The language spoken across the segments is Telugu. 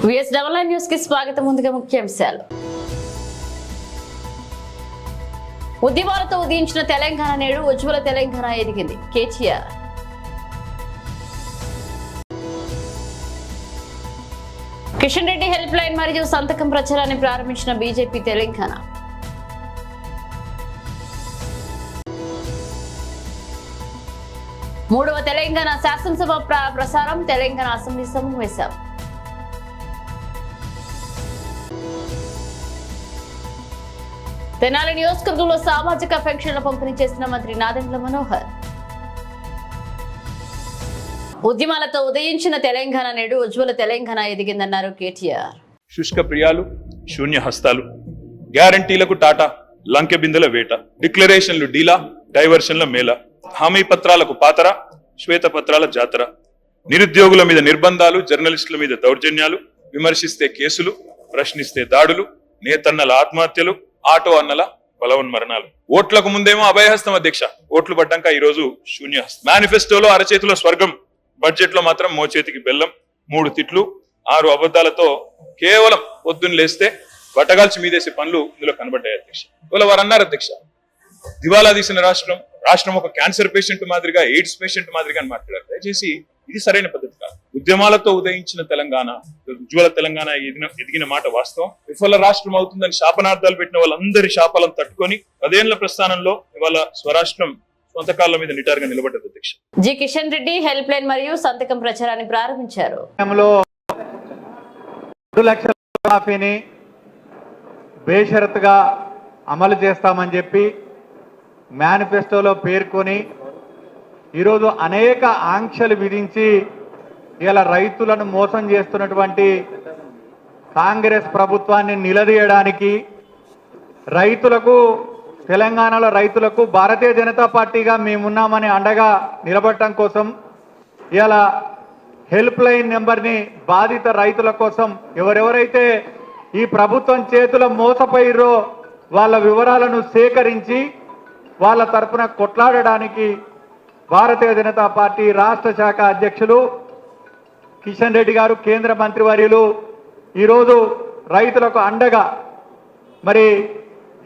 VS99 న్యూస్ కి స్వాగతం. ముందుగా ముఖ్యాంశాలు. ఉద్యమాలతో ఉదయించిన తెలంగాణ నేడు ఉజ్వల తెలంగాణ ఎదిగింది. కేటీఆర్. కిషన్ రెడ్డి హెల్ప్ లైన్ మరియు సంతకం ప్రచారాన్ని ప్రారంభించిన బీజేపీ తెలంగాణ. మూడవ తెలంగాణ శాసనసభ ప్రసారం. తెలంగాణ అసెంబ్లీ సమావేశం. తెనాలి నియోజకవర్గంలో సామాజిక పెన్షన్ల పంపిణీ చేసిన మంత్రి నాదెండ్ల మనోహర్. ఉద్యమాలతో ఉదయించిన తెలంగాణ నేడు ఉజ్వల తెలంగాణ ఎదిగిందన్నారు కేటీఆర్. శుష్క ప్రియాలు, శూన్య హస్తాలు, గ్యారంటీలకు టాటా, లంకె బిందెల వేట, డిక్లరేషన్లు డీలా, డైవర్షన్ల మేళ, హామీ పత్రాలకు పాతర, శ్వేత పత్రాల జాతర, నిరుద్యోగుల మీద నిర్బంధాలు, జర్నలిస్టుల మీద దౌర్జన్యాలు, విమర్శిస్తే కేసులు, ప్రశ్నిస్తే దాడులు, నేతన్నల ఆత్మహత్యలు, ఆటో అన్నల బలవన్మరణాలు. ఓట్లకు ముందేమో అభయహస్తం అధ్యక్ష, ఓట్లు పడ్డాక ఈ రోజు శూన్యహస్తం. మేనిఫెస్టోలో అరచేతిలో స్వర్గం, బడ్జెట్ లో మాత్రం మోచేతికి బెల్లం, 3 తిట్లు, 6 అబద్ధాలతో కేవలం పొద్దున్న లేస్తే బట్టగాల్చి మీదేసే పనులు ఇందులో కనబడ్డాయి అధ్యక్ష. ఇవాళ వారు అన్నారు అధ్యక్ష, దివాలా తీసిన రాష్ట్రం ఒక క్యాన్సర్ పేషెంట్ మాదిరిగా, ఎయిడ్స్ పేషెంట్ మాదిరిగా అని మాట్లాడారు. దయచేసి ఇది సరైన పద్ధతి కాదు. ఉద్యమాలతో ఉదయించిన తెలంగాణ ఉజ్వల తెలంగాణ ఎదిగిన మాట వాస్తవం. విఫల రాష్ట్రం అవుతుందని శాపనార్థాలు పెట్టిన వాళ్ళందరి శాపాలను తట్టుకొని 10 ఏళ్ల ప్రస్థానంలో ఇవాళ స్వరాష్ట్రం సొంత కాళ్ళ మీద నిటారుగా నిలబడ్డది అధ్యక్ష. G Kishan Reddy help line మరియు సంతకం ప్రచారాన్ని ప్రారంభించారు. 2 లక్షల రుణమాఫీని బేషరతుగా అమలు చేస్తామని చెప్పి మేనిఫెస్టోలో పేర్కొని ఈరోజు అనేక ఆంక్షలు విధించి ఇలా రైతులను మోసం చేస్తున్నటువంటి కాంగ్రెస్ ప్రభుత్వాన్ని నిలదీయడానికి, రైతులకు, తెలంగాణలో రైతులకు భారతీయ జనతా పార్టీగా మేమున్నామని అండగా నిలబడటం కోసం ఇలా హెల్ప్ లైన్ నెంబర్ని బాధిత రైతుల కోసం ఎవరెవరైతే ఈ ప్రభుత్వం చేతుల మోసపోయిరో వాళ్ళ వివరాలను సేకరించి వాళ్ళ తరఫున కొట్లాడడానికి భారతీయ జనతా పార్టీ రాష్ట్ర శాఖ అధ్యక్షులు కిషన్ రెడ్డి గారు, కేంద్ర మంత్రివర్యులు ఈరోజు రైతులకు అండగా మరి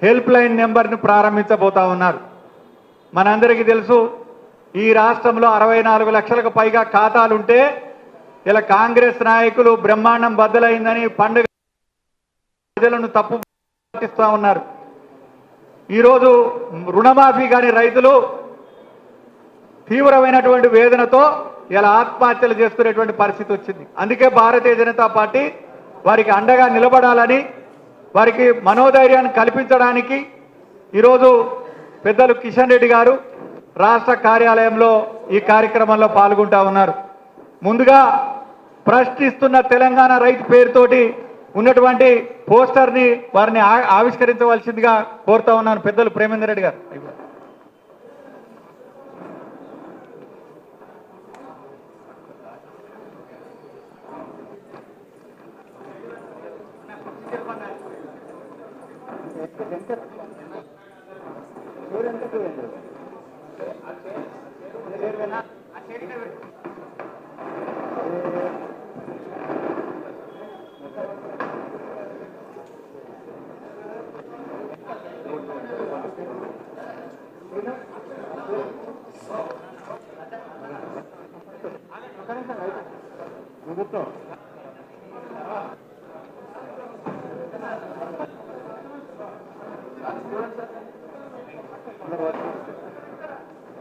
హెల్ప్ లైన్ నెంబర్ను ప్రారంభించబోతా ఉన్నారు. మనందరికీ తెలుసు, ఈ రాష్ట్రంలో 64 లక్షలకు పైగా ఖాతాలుంటే ఇలా కాంగ్రెస్ నాయకులు బ్రహ్మాండం బద్దలైందని పండుగ ప్రజలను తప్పు పట్టిస్తూ ఉన్నారు. ఈరోజు రుణమాఫీ కాని రైతులు తీవ్రమైనటువంటి వేదనతో ఇలా ఆత్మహత్యలు చేసుకునేటువంటి పరిస్థితి వచ్చింది. అందుకే భారతీయ జనతా పార్టీ వారికి అండగా నిలబడాలని, వారికి మనోధైర్యాన్ని కల్పించడానికి ఈరోజు పెద్దలు కిషన్ రెడ్డి గారు రాష్ట్ర కార్యాలయంలో ఈ కార్యక్రమంలో పాల్గొంటా ఉన్నారు. ముందుగా ప్రశ్నిస్తున్న తెలంగాణ రైతు పేరుతోటి ఉన్నటువంటి పోస్టర్ని వారిని ఆవిష్కరించవలసిందిగా కోరుతా ఉన్నాను. పెద్దలు ప్రేమేందర్ రెడ్డి గారు.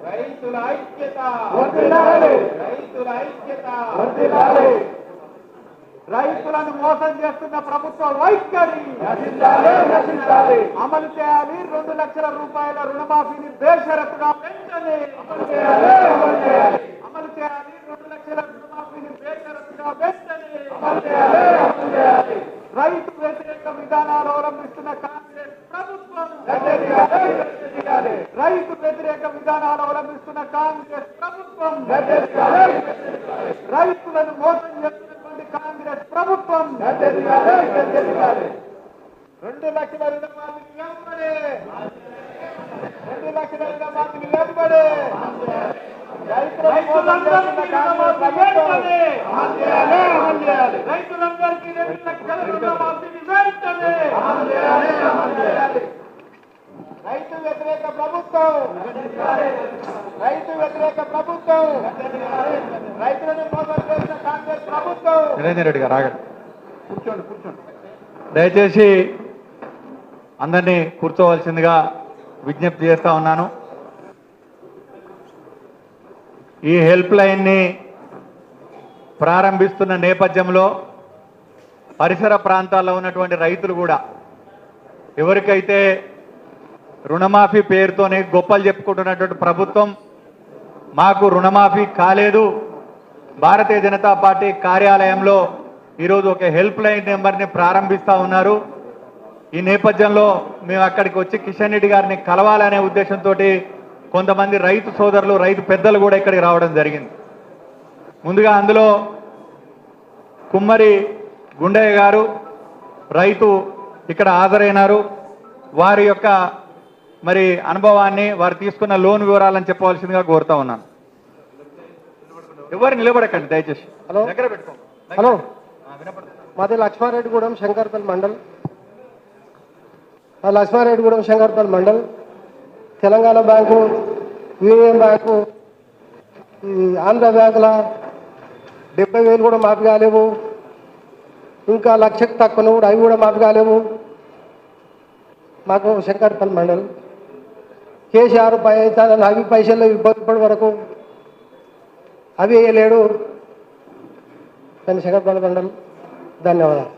రైతుల ఐక్యత, రైతుల ఐక్యత, రైతులను మోసం చేస్తున్న ప్రభుత్వ వైఖరి అమలు చేయాలి. 2 లక్షల రూపాయల రుణమాఫీని బేషరతుగా వెంటనే అమలు చేయాలి. 2 లక్షల రుణమాఫీని బేషరతుగా వెంటనే అమలు చేయాలి. రైతు వ్యతిరేక విధానాలు అవలంబిస్తున్న కాంగ్రెస్ ప్రభుత్వం, రైతు వ్యతిరేక విధానాలు అవలంబిస్తున్న కాంగ్రెస్ ప్రభుత్వం, రైతులను మోసం చేస్తున్నటువంటి కాంగ్రెస్ ప్రభుత్వం 2 లక్షల రుణమాఫీని వెంబడే, 2 లక్షల రుణమాఫీని వెంబడే రైతులందరికీ రుణమాఫీ వెంటనే అమలు చేయాలి, అమలు చేయాలి. రైతులందరికీ 2 లక్షల రుణమాఫీని వెంటనే అమలు చేయాలి, అమలు చేయాలి. రైతు వ్యతిరేక ప్రభుత్వం, రైతు వ్యతిరేక ప్రభుత్వం, రైతులను మోసం చేసిన కాంగ్రెస్ ప్రభుత్వం. నిరేందర్ రెడ్డి గారు ఆగండి, కూర్చోండి కూర్చోండి. దయచేసి అందరినీ కూర్చోవలసిందిగా విజ్ఞప్తి చేస్తా ఉన్నాను. ఈ హెల్ప్ లైన్ని ప్రారంభిస్తున్న నేపథ్యంలో పరిసర ప్రాంతాల్లో ఉన్నటువంటి రైతులు కూడా ఎవరికైతే రుణమాఫీ పేరుతోనే గొప్పలు చెప్పుకుంటున్నటువంటి ప్రభుత్వం మాకు రుణమాఫీ కాలేదు, భారతీయ జనతా పార్టీ కార్యాలయంలో ఈరోజు ఒక హెల్ప్ లైన్ నెంబర్ని ప్రారంభిస్తూ ఉన్నారు. ఈ నేపథ్యంలో మేము అక్కడికి వచ్చి కిషన్ రెడ్డి గారిని కలవాలనే ఉద్దేశంతో కొంతమంది రైతు సోదరులు, రైతు పెద్దలు కూడా ఇక్కడికి రావడం జరిగింది. ముందుగా అందులో కుమ్మరి గుండయ్య గారు రైతు ఇక్కడ హాజరైనారు. వారి యొక్క మరి అనుభవాన్ని, వారు తీసుకున్న లోన్ వివరాలని చెప్పవలసిందిగా కోరుతా ఉన్నాను. ఎవరు నిలబడకండి దయచేసి. హలో దగ్గర పెట్టుకో. హలో, మాది Lakshmareddygudem Shankarpally mandal. Lakshmareddygudem Shankarpally mandal. Telangana bank, union bank, ఈ ఆంధ్ర బ్యాంకుల 70,000 కూడా మాఫీ కాలేవు. ఇంకా 1,00,000కు తక్కువ కూడా అవి కూడా మాఫీ కాలేవు. మాకు శంకర్పల్లి మండల్ కేసీఆర్ అవి పైసలు ఇప్పటి వరకు అవి వేయలేడు. దాన్ని శంకర్పల్లి మండల్. ధన్యవాదాలు.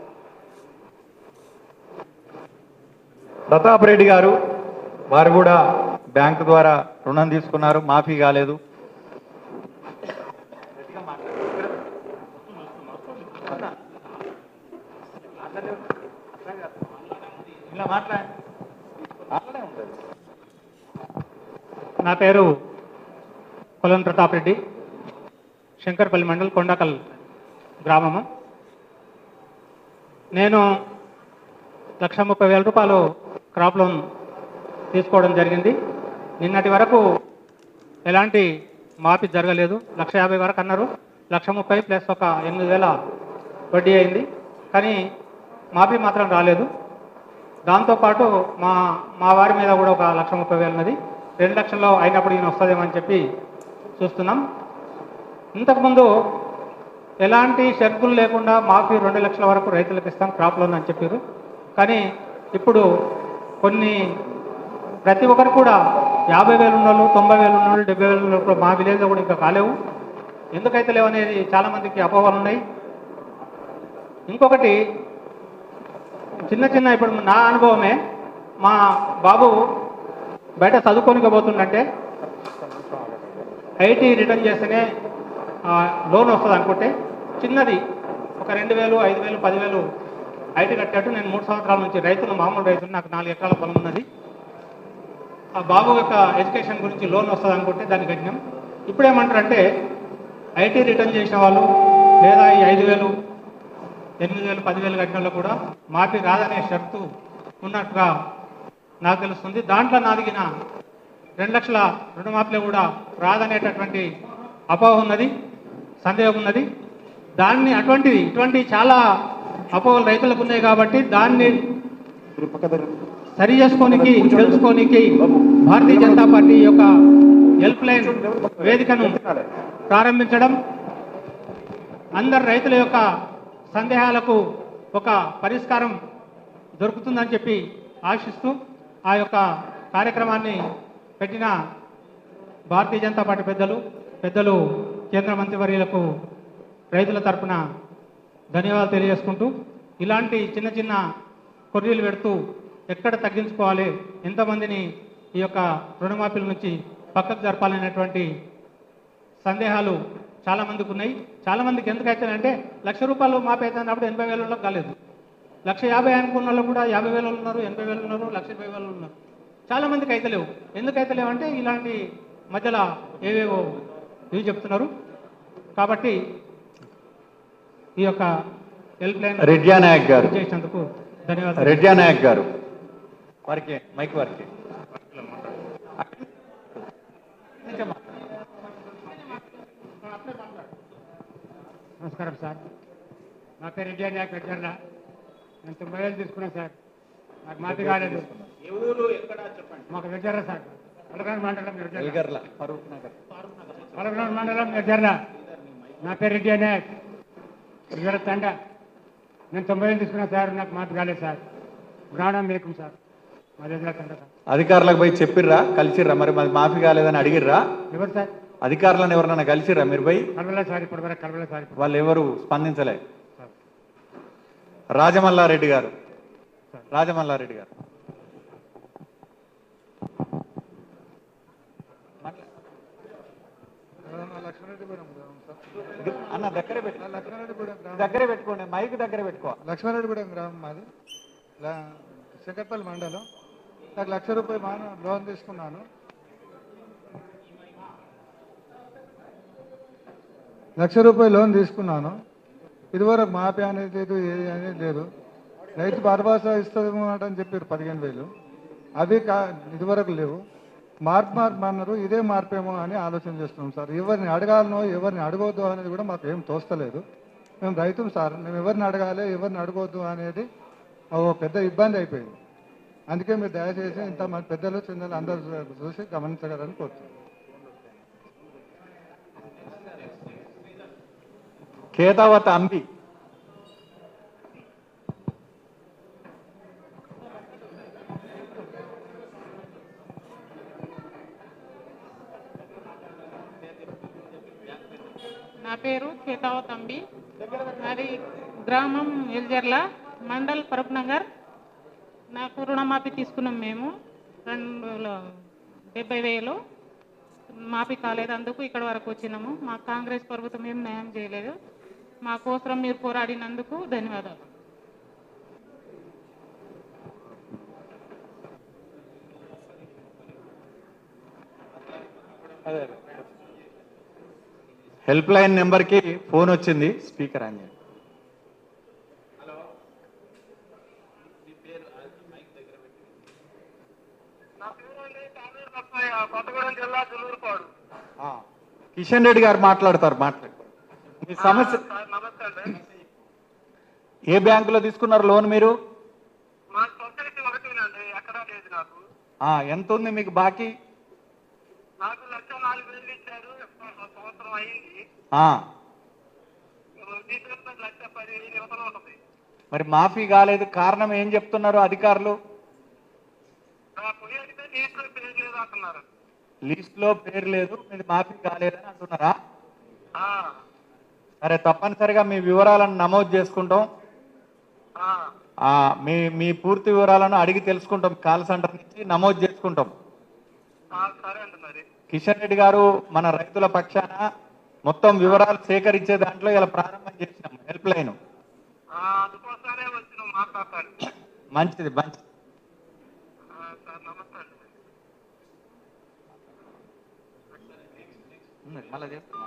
ప్రతాప్ రెడ్డి గారు, వారు కూడా బ్యాంకు ద్వారా రుణం తీసుకున్నారు, మాఫీ కాలేదు. ఇలా మాట్లాడండి. నా పేరు కొలన్ ప్రతాప్ రెడ్డి, శంకర్పల్లి మండల్, కొండకల్ గ్రామము. నేను 1,30,000 రూపాయలు క్రాప్ లోన్ తీసుకోవడం జరిగింది. నిన్నటి వరకు ఎలాంటి మాఫీ జరగలేదు. 1,50,000 వరకు అన్నారు. 1,30,000 ప్లస్ ఒక 8,000 వడ్డీ అయింది, కానీ మాఫీ మాత్రం రాలేదు. దాంతోపాటు మా వారి మీద కూడా ఒక 1,30,000 ఉన్నది. 2 లక్షల్లో అయినప్పుడు ఈయన వస్తుందేమో అని చెప్పి చూస్తున్నాం. ఇంతకుముందు ఎలాంటి షరతులు లేకుండా మాఫీ 2 లక్షల వరకు రైతులకు ఇస్తాం క్రాప్ లోన్ అని చెప్పారు. కానీ ఇప్పుడు ప్రతి ఒక్కరు కూడా 50,000 ఉన్నోళ్ళు, 90,000 ఉన్నోళ్ళు, 70,000 ఉన్నోళ్ళు మా విలేజ్లో కూడా ఇంకా కాలేవు. ఎందుకైతే లేవు అనేది చాలామందికి అపోహలు ఉన్నాయి. ఇంకొకటి చిన్న ఇప్పుడు నా అనుభవమే, మా బాబు బయట చదువుకోనికి పోతుందంటే ఐటీ రిటర్న్ చేస్తేనే లోన్ వస్తుంది అనుకుంటే చిన్నది ఒక 2,000, 5,000, 10,000 ఐటీ కట్టేట్టు నేను 3 సంవత్సరాల నుంచి రైతులు, మామూలు రైతులు, నాకు 4 ఎకరాల పొలం ఉన్నది. ఆ బాబు యొక్క ఎడ్యుకేషన్ గురించి లోన్ వస్తుంది అనుకుంటే దాన్ని కట్టినాం. ఇప్పుడేమంటారంటే ఐటీ రిటర్న్ చేసిన వాళ్ళు లేదా ఈ 5,000, 8,000, 10,000 కట్టిన వాళ్ళు కూడా మాఫీ రాదనే షరతు ఉన్నట్టుగా నాకు తెలుస్తుంది. దాంట్లో నాదిగిన 2 లక్షల రుణమాఫీలో కూడా రాదనేటటువంటి అపోహ ఉన్నది, సందేహం ఉన్నది. ఇటువంటి చాలా అపోహలు రైతులకు ఉన్నాయి కాబట్టి దాన్ని సరి చేసుకోనికి, తెలుసుకోనికి భారతీయ జనతా పార్టీ యొక్క హెల్ప్ లైన్ వేదికను ప్రారంభించడం, అందరు రైతుల యొక్క సందేహాలకు ఒక పరిష్కారం దొరుకుతుందని చెప్పి ఆశిస్తూ ఆ యొక్క కార్యక్రమాన్ని పెట్టిన భారతీయ జనతా పార్టీ పెద్దలు కేంద్ర మంత్రివర్యులకు రైతుల తరపున ధన్యవాదాలు తెలియజేసుకుంటూ, ఇలాంటి చిన్న కొర్రీలు పెడుతూ ఎక్కడ తగ్గించుకోవాలి, ఎంతమందిని ఈ యొక్క రుణమాఫీల నుంచి పక్కకు జరపాలనేటువంటి సందేహాలు చాలామందికి ఉన్నాయి. చాలామందికి ఎందుకైతేనంటే 1,00,000 రూపాయలు మాఫీ అయితే అన్నప్పుడు 80,000 కాలేదు. 1,50,000 అనుకున్న వాళ్ళు కూడా 50,000 ఉన్నారు, 80,000 ఉన్నారు, 1,20,000 ఉన్నారు. చాలామందికి అయితే లేవు. ఎందుకైతే లేవంటే ఇలాంటి మధ్యలో ఏవేవో ఇవి చెప్తున్నారు. కాబట్టి ఈ యొక్క హెల్ప్ లైన్ రెడ్డి నాయక్ గారు చేసినందుకు ధన్యవాదాలు. రెడ్డి నాయక్ గారు వారికి మైక్ వారికి నమస్కారం సార్. నా పేరు ఇండియా నాయక్ వెంకన్న. నేను 90,000 తీసుకున్నాను సార్. నాకు మాఫీ కాలేదు. మాకు వెంకర్ర సార్, పలకనూరు మండలం పలకనూరు మండలం వెంకర్ర. నా పేరు ఇండియా నాయక్ వెంకర్ర తండ. నేను 90,000 తీసుకున్నాను సార్. నాకు మాఫీ కాలేదు సార్. ప్రాణం మీకు సార్. మా దగ్గర తండ సార్. అధికారులకు పోయి చెప్పిర్రా, కలిసిర్రా? మరి మాది మాఫీ కాలేదని అడిగిర్రా? ఎవరు సార్? అధికారులను ఎవరన్నా కలిసిర్రా మీరు పోయి? కలవలే సార్, ఇప్పటి వరకు కలవలే సార్. వాళ్ళు ఎవరు స్పందించలే. రాజమల్లారెడ్డి గారు, రాజమల్లారెడ్డి గారు అన్న దగ్గరే పెట్టుకోండి, మైక్ దగ్గర పెట్టుకో. లక్ష్మారెడ్డిగూడెం గ్రామం మాది, శంకర్పల్లి మండలం. నాకు ₹1,00,000 లోన్ తీసుకున్నాను. ₹1,00,000 లోన్ తీసుకున్నాను. ఇదివరకు మాఫీ అనేది లేదు, ఏది అనేది లేదు. రైతు భరోసా ఇస్తాము అని చెప్పారు 15,000. అవి ఇదివరకు లేవు. మార్పు అన్నారు. ఇదే మార్పేమో అని ఆలోచన చేస్తున్నాం సార్. ఎవరిని అడగాలనో ఎవరిని అడగొద్దు అనేది కూడా మాకు ఏం తోస్తలేదు. మేము రైతుం సార్, మేము ఎవరిని అడగాలి ఎవరిని అడగొద్దు అనేది ఒక పెద్ద ఇబ్బంది అయిపోయింది. అందుకే మీరు దయచేసి ఇంతమంది పెద్దలు చిన్నలు అందరూ చూసి గమనించగలని కోరుతున్నాం. కేతావత అంబి, నా పేరు కేతావత్ అంబి. నాది గ్రామం ఎల్జర్ల, మండల్ ఫరూక్ నగర్. నాకు రుణమాఫీ తీసుకున్నాం మేము 70,000. మాఫీ కాలేదు, అందుకు ఇక్కడ వరకు వచ్చినాము. మా కాంగ్రెస్ ప్రభుత్వం ఏం న్యాయం చేయలేదు. మా కోసం మీరు పోరాడినందుకు ధన్యవాదాలు. హెల్ప్ లైన్ నెంబర్కి ఫోన్ వచ్చింది, స్పీకర్ అని. కిషన్ రెడ్డి గారు మాట్లాడతారు. మీ సమస్య ఏ బ్యాంకులో తీసుకున్నారు లోన్ మీరు? ఎంత ఉంది మీకు బాకీ? మరి మాఫీ కాలేదు, కారణం ఏం చెప్తున్నారు అధికారులు? లిస్ట్ లో పేరు లేదు, మీరు మాఫీ కాలేదని అంటున్నారా? సరే, తప్పనిసరిగా మీ వివరాలను నమోదు చేసుకుంటాం. మీ పూర్తి వివరాలను అడిగి తెలుసుకుంటాం. కాల్ సెంటర్ నుంచి నమోదు చేసుకుంటాం. కిషన్ రెడ్డి గారు మన రైతుల పక్షాన మొత్తం వివరాలు సేకరించే దాంట్లో ఇలా ప్రారంభం చేసినాం హెల్ప్ లైన్. మంచిది, మంచిది. మళ్ళీ చేస్తాం.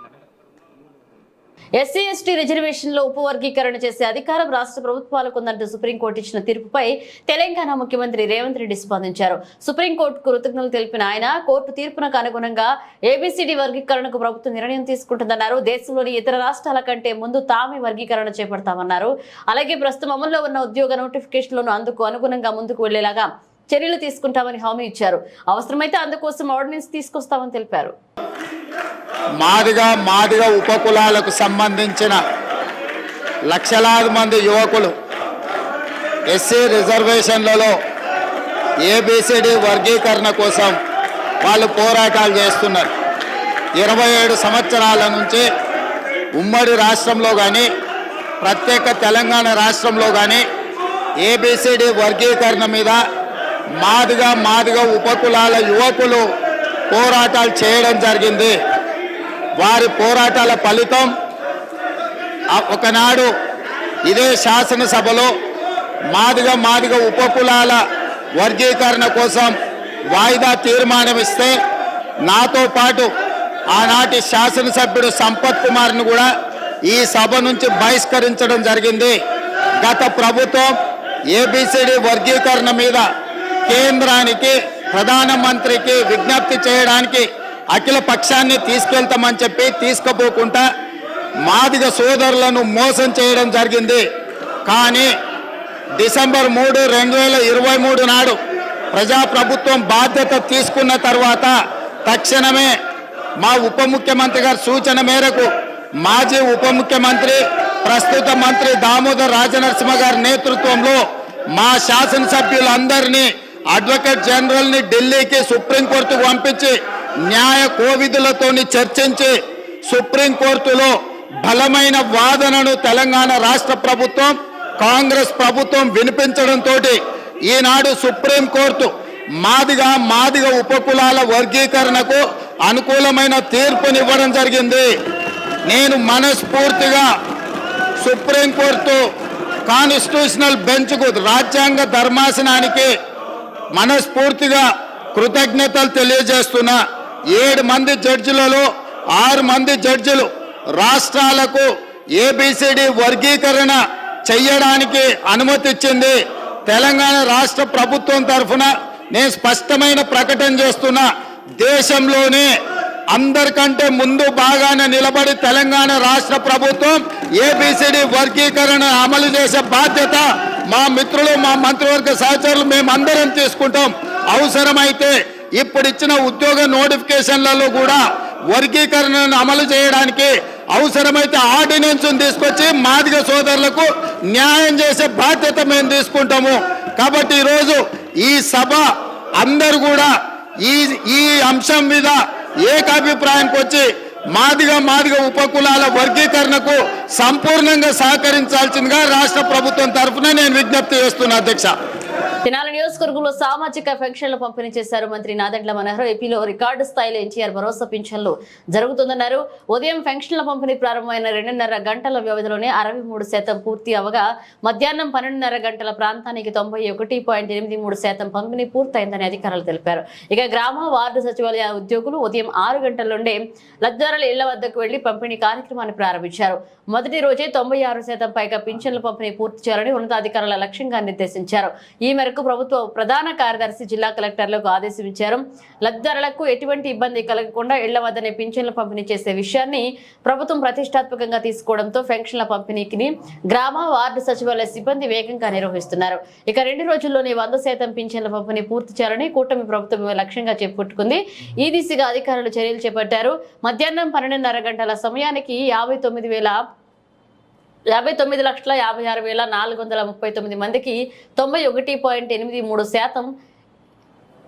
ఎస్సీ ఎస్టీ రిజర్వేషన్ లో ఉపవర్గీకరణ చేసే అధికారం రాష్ట్ర ప్రభుత్వాలకు ఉందంటూ సుప్రీంకోర్టు ఇచ్చిన తీర్పుపై తెలంగాణ ముఖ్యమంత్రి రేవంత్ రెడ్డి స్పందించారు. సుప్రీంకోర్టుకు కృతజ్ఞతలు తెలిపిన ఆయన కోర్టు తీర్పునకు అనుగుణంగా ఏబిసిడి వర్గీకరణకు ప్రభుత్వం నిర్ణయం తీసుకుంటుందన్నారు. దేశంలోని ఇతర రాష్ట్రాల కంటే ముందు తామే వర్గీకరణ చేపడతామన్నారు. అలాగే ప్రస్తుతం అమల్లో ఉన్న ఉద్యోగ నోటిఫికేషన్లను అందుకు అనుగుణంగా ముందుకు వెళ్లేలాగా చర్యలు తీసుకుంటామని హామీ ఇచ్చారు. అవసరమైతే అందుకోసం ఆర్డినెన్స్ తీసుకొస్తామని తెలిపారు. మాదిగ ఉపకులాలకు సంబంధించిన లక్షలాది మంది యువకులు ఎస్సీ రిజర్వేషన్లలో ఏబిసిడి వర్గీకరణ కోసం వాళ్ళు పోరాటాలు చేస్తున్నారు. 27 సంవత్సరాల నుంచి ఉమ్మడి రాష్ట్రంలో కానీ ప్రత్యేక తెలంగాణ రాష్ట్రంలో కానీ ఏబిసిడి వర్గీకరణ మీద మాదిగ ఉపకులాల యువకులు పోరాటాలు చేయడం జరిగింది. వారి పోరాటాల ఫలితం ఒకనాడు ఇదే శాసనసభలో మాదిగ ఉపకులాల వర్గీకరణ కోసం వాయిదా తీర్మానం ఇస్తే నాతో పాటు ఆనాటి శాసనసభ్యుడు సంపత్ కుమార్ను కూడా ఈ సభ నుంచి బహిష్కరించడం జరిగింది. గత ప్రభుత్వం ఏబిసిడి వర్గీకరణ మీద కేంద్రానికి ప్రధానమంత్రికి విజ్ఞప్తి చేయడానికి అఖిల పక్షాన్ని తీసుకెళ్తామని చెప్పి తీసుకుపోకుండా మాదిగ సోదరులను మోసం చేయడం జరిగింది. కానీ డిసెంబర్ 3, 2023 నాడు ప్రజాప్రభుత్వం బాధ్యత తీసుకున్న తర్వాత తక్షణమే మా ఉప ముఖ్యమంత్రి గారి సూచన మేరకు మాజీ ఉప ముఖ్యమంత్రి ప్రస్తుత మంత్రి దామోదర్ రాజనరసింహ గారి నేతృత్వంలో మా శాసనసభ్యులందరినీ అడ్వకేట్ జనరల్ని ఢిల్లీకి సుప్రీంకోర్టుకు పంపించి న్యాయ కోవిధులతోని చర్చించి సుప్రీంకోర్టులో బలమైన వాదనను తెలంగాణ రాష్ట్ర ప్రభుత్వం కాంగ్రెస్ ప్రభుత్వం వినిపించడంతో ఈనాడు సుప్రీంకోర్టు మాదిగ ఉపకులాల వర్గీకరణకు అనుకూలమైన తీర్పునివ్వడం జరిగింది. నేను మనస్ఫూర్తిగా సుప్రీంకోర్టు కాన్స్టిట్యూషనల్ బెంచ్కు రాజ్యాంగ ధర్మాసనానికి మనస్ఫూర్తిగా కృతజ్ఞతలు తెలియజేస్తున్నా. 7 మంది జడ్జిలలో 6 మంది జడ్జిలు రాష్ట్రాలకు ABCD వర్గీకరణ చెయ్యడానికి అనుమతి ఇచ్చింది. తెలంగాణ రాష్ట్ర ప్రభుత్వం తరఫున నేను స్పష్టమైన ప్రకటన చేస్తున్నా, దేశంలోనే అందరికంటే ముందు బాగానే నిలబడి తెలంగాణ రాష్ట్ర ప్రభుత్వం ABCD వర్గీకరణ అమలు చేసే బాధ్యత మా మిత్రులు మా మంత్రివర్గ సహచరులు మేమందరం తీసుకుంటాం. అవసరమైతే ఇప్పుడు ఇచ్చిన ఉద్యోగ నోటిఫికేషన్లలో కూడా వర్గీకరణను అమలు చేయడానికి అవసరమైతే ఆర్డినెన్స్ తీసుకొచ్చి మాదిగ సోదరులకు న్యాయం చేసే బాధ్యత మేము తీసుకుంటాము. కాబట్టి ఈరోజు ఈ సభ అందరూ కూడా ఈ అంశం మీద ఏకాభిప్రాయానికి వచ్చి మాదిగ ఉపకులాల వర్గీకరణకు సంపూర్ణంగా సహకరించాల్సిందిగా రాష్ట్ర ప్రభుత్వం తరఫున నేను విజ్ఞప్తి చేస్తున్నా. అధ్యక్ష, తెనాలి నియోజకవర్గంలో సామాజిక పెన్షన్లు పంపిణీ చేశారు మంత్రి నాదెండ్ల మనోహర్. ఏపీలో రికార్డు స్థాయిలో ఎన్టీఆర్ భరోసా పింఛన్లు జరుగుతుందన్నారు. ఉదయం పెన్షన్ల పంపిణీ ప్రారంభమైన 2.5 గంటల వ్యవధిలోనే 63% పూర్తి అవగా మధ్యాహ్నం 12.5 గంటల ప్రాంతానికి 91.83% పంపిణీ పూర్తయిందని అధికారులు తెలిపారు. ఇక గ్రామ వార్డు సచివాలయ ఉద్యోగులు ఉదయం 6 గంటల నుండే లబ్ధిదారుల ఇళ్ల వద్దకు వెళ్లి పంపిణీ కార్యక్రమాన్ని ప్రారంభించారు. మొదటి రోజే 96% పైగా పింఛన్లు పంపిణీ పూర్తి చేయాలని ఉన్నతాధికారుల లక్ష్యంగా నిర్దేశించారు. ఈ మేరకు ప్రభుత్వ ప్రధాన కార్యదర్శి జిల్లా కలెక్టర్లకు ఆదేశించారు. లబ్ధిదారులకు ఎటువంటి ఇబ్బంది కలగకుండా ఇళ్ల వద్దనే పింఛన్లు పంపిణీ చేసే విషయాన్ని ప్రభుత్వం ప్రతిష్టాత్మకంగా తీసుకోవడంతో పెన్షన్ల పంపిణీకి గ్రామ వార్డు సచివాలయ సిబ్బంది వేగంగా నిర్వహిస్తున్నారు. ఇక 2 రోజుల్లోనే 100% పింఛన్ల పంపిణీ పూర్తి చేయాలని కూటమి ప్రభుత్వం లక్ష్యంగా చెప్పుకుంటుంది. ఈ దిశగా అధికారులు చర్యలు చేపట్టారు. మధ్యాహ్నం 12.5 గంటల సమయానికి 59,56,439 మందికి 91.83%,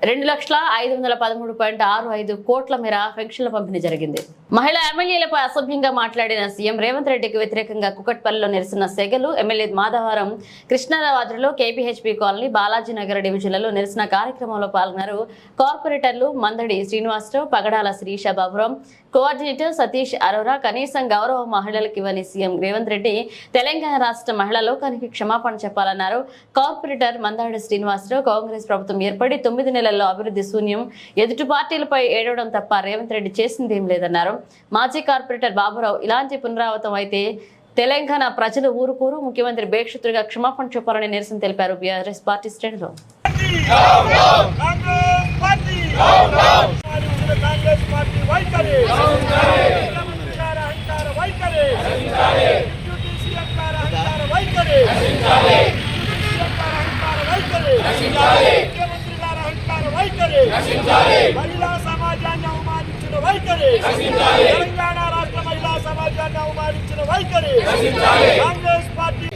2,05,13.65 కోట్ల మేర పెన్షన్ల పంపిణీ జరిగింది. మహిళా ఎమ్మెల్యేలపై అసభ్యంగా మాట్లాడిన సీఎం రేవంత్ రెడ్డికి వ్యతిరేకంగా కుకట్పల్లిలో నిరసన సెగలు. ఎమ్మెల్యే మాధవరం కృష్ణారావాద్రిలో KPHP కాలనీ బాలాజీనగర్ డివిజన్లలో నిరసన కార్యక్రమంలో పాల్గొన్నారు. కార్పొరేటర్లు మందడి శ్రీనివాసరావు, పగడాల శ్రీష బాబురాం, కోఆర్డినేటర్ సతీష్ అరోరా కనీసం గౌరవ మహిళలకు ఇవ్వని సీఎం రేవంత్ రెడ్డి తెలంగాణ రాష్ట్ర మహిళా లోకానికి క్షమాపణ చెప్పాలన్నారు. కార్పొరేటర్ మందాడి శ్రీనివాసరావు కాంగ్రెస్ ప్రభుత్వం ఏర్పడి 9 నెలల్లో అభివృద్ధి శూన్యం, ఎదుటి పార్టీలపై ఏడవడం తప్ప రేవంత్ రెడ్డి చేసిందేం లేదన్నారు. మాజీ కార్పొరేటర్ బాబురావు ఇలాంటి పునరావృతం అయితే తెలంగాణ ప్రజలు ఊరుకోరు, ముఖ్యమంత్రి బేక్షుతుడిగా క్షమాపణ చెప్పాలని నిరసన తెలిపారు. బీఆర్ఎస్ పార్టీ శ్రేణులు మహిళా సమాజాన్ని అవమానించిన వైఖరి, తెలంగాణ రాష్ట్ర మహిళా సమాజాన్ని అవమానించిన వైఖరి కాంగ్రెస్ పార్టీ.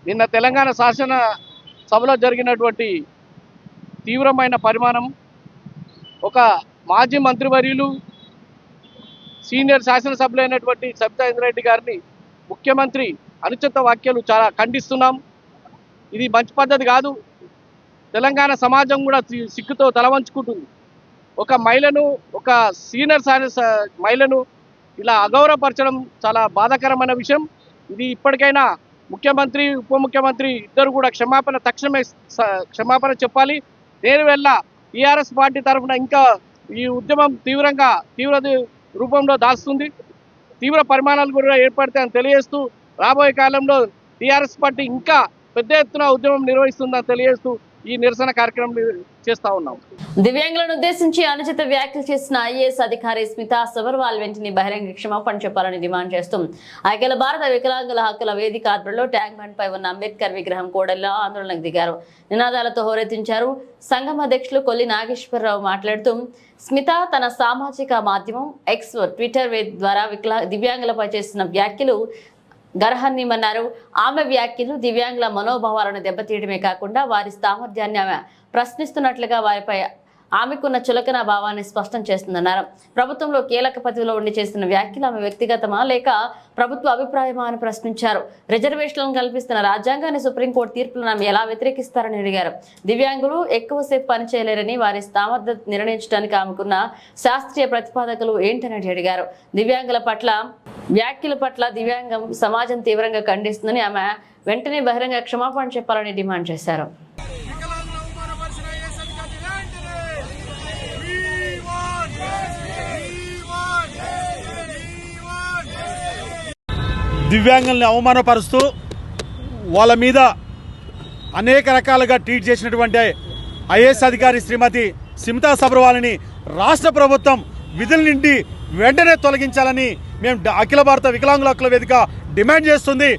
నిన్న తెలంగాణ శాసన సభలో జరిగినటువంటి తీవ్రమైన పరిమాణం, ఒక మాజీ మంత్రివర్యులు సీనియర్ శాసనసభ్యులైనటువంటి సబితా ఇంద్రారెడ్డి గారిని ముఖ్యమంత్రి అనుచిత వ్యాఖ్యలు చాలా ఖండిస్తున్నాం. ఇది మంచి పద్ధతి కాదు. తెలంగాణ సమాజం కూడా సిగ్గుతో తలవంచుకుంటుంది. ఒక మహిళను, ఒక సీనియర్ మహిళను ఇలా అగౌరవపరచడం చాలా బాధాకరమైన విషయం. ఇది ఇప్పటికైనా ముఖ్యమంత్రి, ఉప ముఖ్యమంత్రి ఇద్దరు కూడా తక్షణమే క్షమాపణ చెప్పాలి. దేనివల్ల టీఆర్ఎస్ పార్టీ తరఫున ఇంకా ఈ ఉద్యమం తీవ్ర రూపంలో దాస్తుంది. తీవ్ర పరిమాణాలు కూడా ఏర్పడతాయని తెలియజేస్తూ రాబోయే కాలంలో టీఆర్ఎస్ పార్టీ ఇంకా పెద్ద ఎత్తున ఉద్యమం నిర్వహిస్తుందని తెలియజేస్తూ ఈ నిరసన కార్యక్రమం చేస్తా ఉన్నాం. దివ్యాంగులను ఉద్దేశించి అనుచిత వ్యాఖ్యలు చేసిన ఐఏఎస్ అధికారి స్మితా సబర్వాల్ వెంటనే బహిరంగ క్షమాపణ చెప్పాలని డిమాండ్ చేస్తూ అఖిల భారత వికలాంగుల హక్కుల వేదిక ఆధ్వర్యంలో ట్యాంక్ బండ్ పై ఉన్న అంబేద్కర్ విగ్రహం కూడలిలో ఆందోళనకు దిగారు. నినాదాలతో హోరెత్తించారు. సంఘం అధ్యక్షులు కొల్లి నాగేశ్వరరావు మాట్లాడుతూ స్మిత తన సామాజిక మాధ్యమం ఎక్స్ ట్విట్టర్ ద్వారా దివ్యాంగులపై చేసిన వ్యాఖ్యలు గర్హనీయమన్నారు. ఆమె వ్యాఖ్యలు దివ్యాంగుల మనోభావాలను దెబ్బతీయడమే కాకుండా వారి సామర్థ్యాన్ని ఆమె ప్రశ్నిస్తున్నట్లుగా వారిపై ఆమెకున్న చులకన భావాన్ని స్పష్టం చేస్తుందన్నారు. ప్రభుత్వంలో కీలక పదవిలో ఉండి చేస్తున్న వ్యాఖ్యలు ఆమె వ్యక్తిగతమా లేక ప్రభుత్వ అభిప్రాయమా అని ప్రశ్నించారు. రిజర్వేషన్లను కల్పిస్తున్న రాజ్యాంగాన్ని సుప్రీంకోర్టు తీర్పులను ఆమె ఎలా వ్యతిరేకిస్తారని అడిగారు. దివ్యాంగులు ఎక్కువసేపు పనిచేయలేరని వారి సామర్థ్యం నిర్ణయించడానికి ఆమెకున్న శాస్త్రీయ ప్రతిపాదకలు ఏంటని అడిగారు. దివ్యాంగుల పట్ల వ్యాఖ్యల పట్ల దివ్యాంగం సమాజం తీవ్రంగా ఖండిస్తుందని ఆమె వెంటనే బహిరంగ క్షమాపణ చెప్పాలని డిమాండ్ చేశారు. దివ్యాంగుల్ని అవమానపరుస్తూ వాళ్ళ మీద అనేక రకాలుగా ట్వీట్ చేసినటువంటి ఐఏఎస్ అధికారి శ్రీమతి స్మితా సబర్వాల్ని రాష్ట్ర ప్రభుత్వం విధుల నుండి వెంటనే తొలగించాలని మేము అఖిల భారత వికలాంగుల హక్కుల వేదిక డిమాండ్ చేస్తుంది.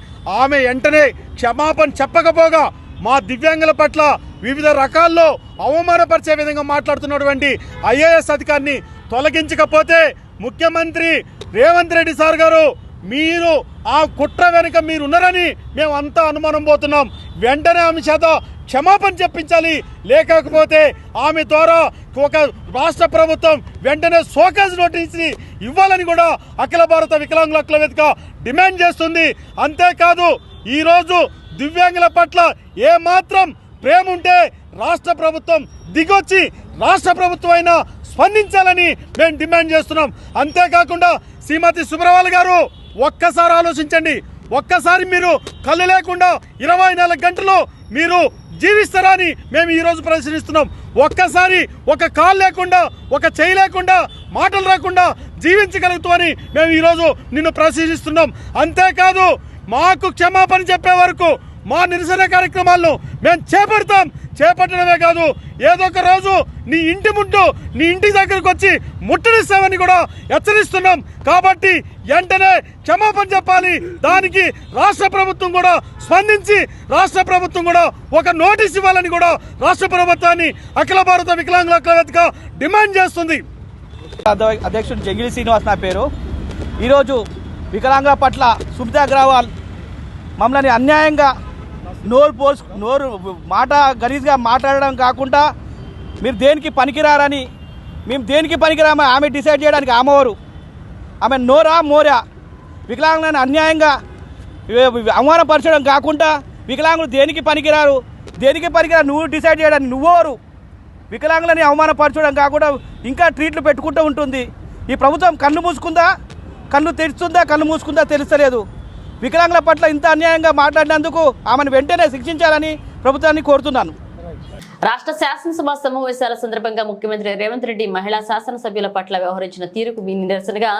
ఆమె వెంటనే క్షమాపణ చెప్పకపోగా మా దివ్యాంగుల పట్ల వివిధ రకాల్లో అవమానపరిచే విధంగా మాట్లాడుతున్నటువంటి ఐఏఎస్ అధికారిని తొలగించకపోతే ముఖ్యమంత్రి రేవంత్ రెడ్డి సార్ గారు మీరు ఆ కుట్ర వెనుక మీరు ఉన్నారని మేము అంతా అనుమానం పోతున్నాం. వెంటనే ఆమె చేత క్షమాపణ చెప్పించాలి. లేకపోతే ఆమె ద్వారా ఒక రాష్ట్ర ప్రభుత్వం వెంటనే షోకాజ్ నోటీస్ని ఇవ్వాలని కూడా అఖిల భారత వికలాంగుల హక్కుల వేదిక డిమాండ్ చేస్తుంది. అంతేకాదు ఈరోజు దివ్యాంగుల పట్ల ఏమాత్రం ప్రేమ ఉంటే రాష్ట్ర ప్రభుత్వం దిగొచ్చి రాష్ట్ర ప్రభుత్వం అయినా స్పందించాలని మేము డిమాండ్ చేస్తున్నాం. అంతేకాకుండా శ్రీమతి సుబ్రవాల్ గారు ఒక్కసారి ఆలోచించండి. ఒక్కసారి మీరు కళ్ళు లేకుండా 24 గంటలు మీరు జీవిస్తారా అని మేము ఈరోజు ప్రశ్నిస్తున్నాం. ఒక్కసారి ఒక కాలు లేకుండా ఒక చేయి లేకుండా మాటలు రాకుండా జీవించగలుగుతామని మేము ఈరోజు నిన్ను ప్రశ్నిస్తున్నాం. అంతేకాదు మాకు క్షమాపణ చెప్పే వరకు మా నిరసన కార్యక్రమాలను మేము చేపట్టడమే కాదు ఏదో ఒక రోజు నీ ఇంటి ముందు నీ ఇంటి దగ్గరకు వచ్చి ముట్టడిస్తామని కూడా హెచ్చరిస్తున్నాం. కాబట్టి వెంటనే క్షమాపణ చెప్పాలి. దానికి రాష్ట్ర ప్రభుత్వం కూడా స్పందించి రాష్ట్ర ప్రభుత్వం కూడా ఒక నోటీస్ ఇవ్వాలని కూడా రాష్ట్ర ప్రభుత్వాన్ని అఖిల భారత వికలాంగుల హక్కుల వేదిక డిమాండ్ చేస్తుంది. అధ్యక్షుడు జంగిలి శ్రీనివాస్ నా పేరు. ఈరోజు వికలాంగుల పట్ల సుమితా అగ్రవాల్ మమ్మల్ని అన్యాయంగా నోరు మాట గలీజ్గా మాట్లాడడం కాకుండా మీరు దేనికి పనికిరారని మేము దేనికి పనికిరామా ఆమె డిసైడ్ చేయడానికి ఆమెవారు ఆమె నోరా మోరా వికలాంగులను అన్యాయంగా అవమానపరచడం కాకుండా వికలాంగులు దేనికి పనికిరారు నువ్వు డిసైడ్ చేయడానికి నువ్వోరు వికలాంగులని అవమానపరచడం కాకుండా ఇంకా ట్రీట్లు పెట్టుకుంటూ ఉంటుంది. ఈ ప్రభుత్వం కళ్ళు మూసుకుందా కళ్ళు తెరుస్తుందా కళ్ళు మూసుకుందా తెలుస్తలేదు. వికలాంగుల పట్ల ఇంత అన్యాయంగా మాట్లాడినందుకు ఆమెను వెంటనే శిక్షించాలని ప్రభుత్వాన్ని కోరుతున్నాను. రాష్ట్ర శాసనసభ సమావేశాల సందర్భంగా ముఖ్యమంత్రి రేవంత్ రెడ్డి మహిళా శాసనసభ్యుల పట్ల వ్యవహరించిన తీరుకు నిరసనగా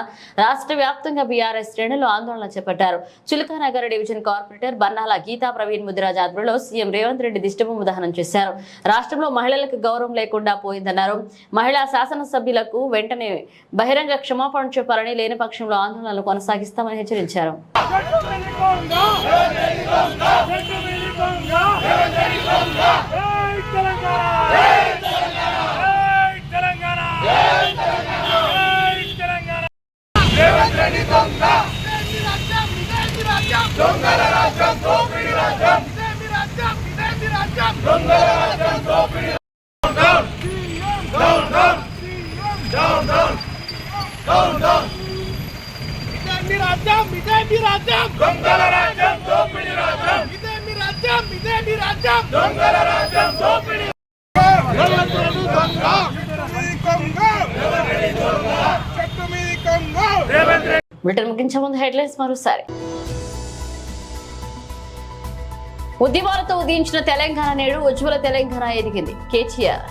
రాష్ట్ర వ్యాప్తంగా బీఆర్ఎస్ శ్రేణులు ఆందోళన చేపట్టారు. చిలుకానగర్ డివిజన్ కార్పొరేటర్ బన్నాల గీతా ప్రవీణ్ ముదిరాజ్ ఆధ్వర్యంలో సీఎం రేవంత్ రెడ్డి దిష్టిబొమ్మ దహనం చేశారు. రాష్ట్రంలో మహిళలకు గౌరవం లేకుండా పోయిందన్నారు. మహిళా శాసనసభ్యులకు వెంటనే బహిరంగ క్షమాపణ చెప్పాలని లేని పక్షంలో ఆందోళనలు కొనసాగిస్తామని హెచ్చరించారు. బ్రిటన్ ముగించే ముందు హెడ్లైన్స్ మరోసారి. ఉద్యమాలతో ఉదయించిన తెలంగాణ నేడు ఉజ్వల తెలంగాణ ఎదిగింది. కేటీఆర్.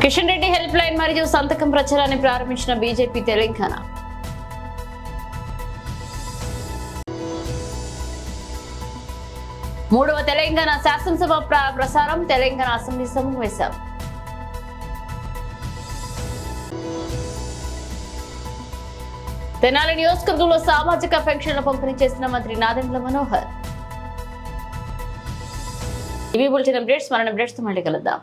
కిషన్ రెడ్డి హెల్ప్ లైన్ మరియు సంతకం ప్రచారాన్ని ప్రారంభించిన బీజేపీ తెలంగాణ. 3వ తెలంగాణ శాసనసభ ప్రసారం, తెలంగాణ అసెంబ్లీ సమావేశం. తెనాలి నియోజకవర్గంలో సామాజిక పెన్షన్ల పంపిణీ చేసిన మంత్రి నాదెండ్ల మనోహర్. ఇవి బులెటిన్ అప్డేట్స్. మరణ అప్డేట్స్ మళ్ళీ కలుద్దాం.